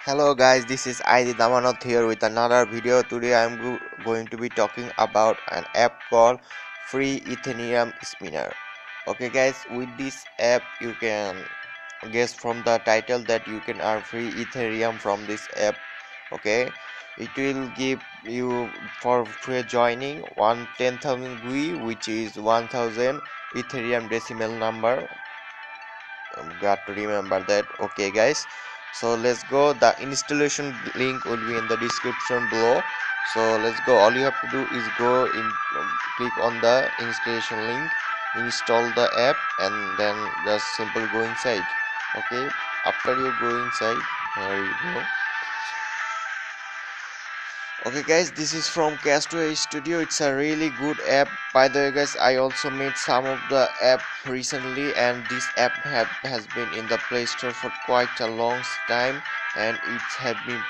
Hello guys, this is Id Damanot here with another video. Today I am going to be talking about an app called Free Ethereum Spinner. Okay guys, with this app you can guess from the title that you can earn free Ethereum from this app. Okay, it will give you for free joining 10,000 GUI, which is 1000 Ethereum decimal number. Got to remember that. Okay guys, so let's go. The installation link will be in the description below, so let's go. All you have to do is go in, click on the installation link, install the app, and then just simple go inside. Okay, after you go inside, here you go. Okay guys, this is from Castaway Studio. It's a really good app. By the way guys, I also made some of the app recently, and this app has been in the Play Store for quite a long time, and it has been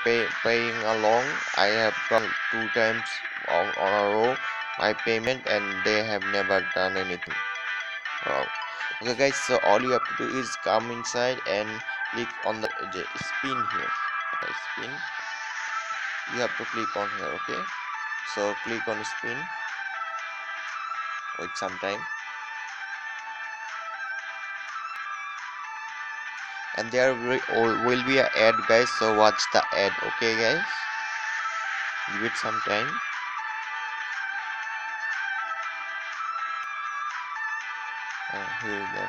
paying along. I have got 2 times on a row my payment, and they have never done anything wrong. Okay guys, so all you have to do is come inside and click on the spin here. Spin, you have to click on here. Okay, so click on spin, wait some time, and there will be an ad guys, so watch the ad. Okay guys, give it some time. Here you go.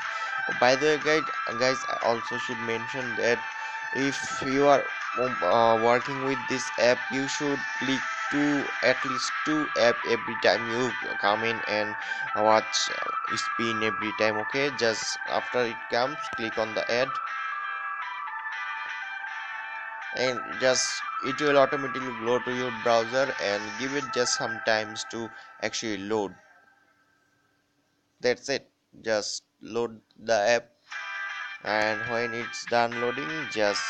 By the way guys, I also should mention that if you are working with this app, you should click at least two app every time you come in and watch spin every time. Okay, just after it comes, click on the ad, and just it will automatically go to your browser, and give it just some times to actually load. That's it, just load the app, and when it's done loading, just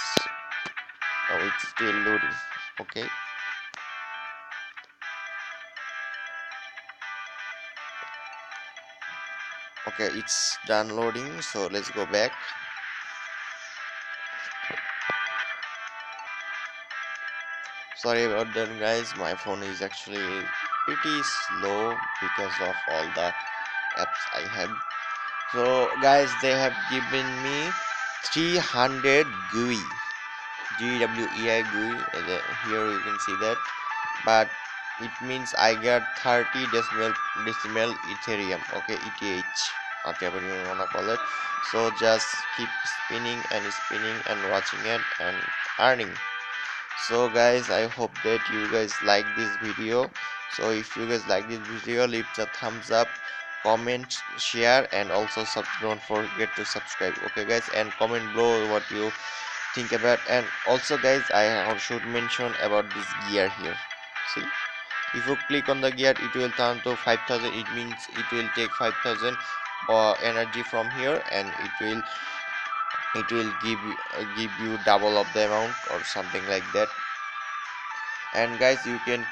it's still loading. Okay, it's done loading, so let's go back. Sorry about that guys, my phone is actually pretty slow because of all the apps I have. So guys, they have given me 300 GUI, GWEI GUI. Here you can see that, but it means I get 30 decimal Ethereum. Okay, ETH, whatever you wanna call it. So just keep spinning and spinning and watching it and earning. So guys, I hope that you guys like this video. So if you guys like this video, leave the thumbs up, comment, share, and also don't forget to subscribe. Okay guys, and comment below what you think about. And also guys, I should mention about this gear here. See, if you click on the gear, it will turn to 5000. It means it will take 5000 energy from here, and it will give you double of the amount or something like that. And guys, you can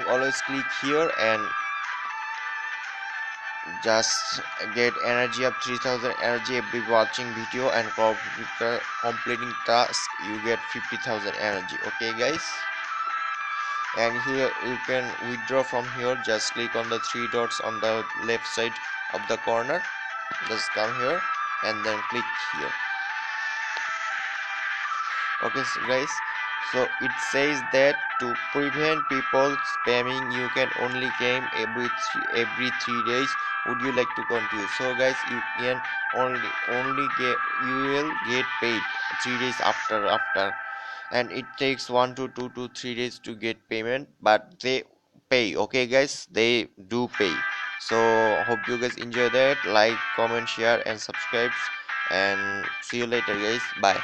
always click here and just get energy of 3000 energy every watching video, and completing task you get 50,000 energy. Okay guys, and here you can withdraw from here. Just click on the three dots on the left side of the corner, just come here and then click here. Okay so guys, so it says that to prevent people spamming, you can only claim every 3 days. Would you like to continue? So guys, you can only get, you will get paid 3 days after, and it takes 1 to 2 to 3 days to get payment, but they pay. Okay guys, they do pay. So hope you guys enjoy that. Like, comment, share, and subscribe, and see you later guys. Bye.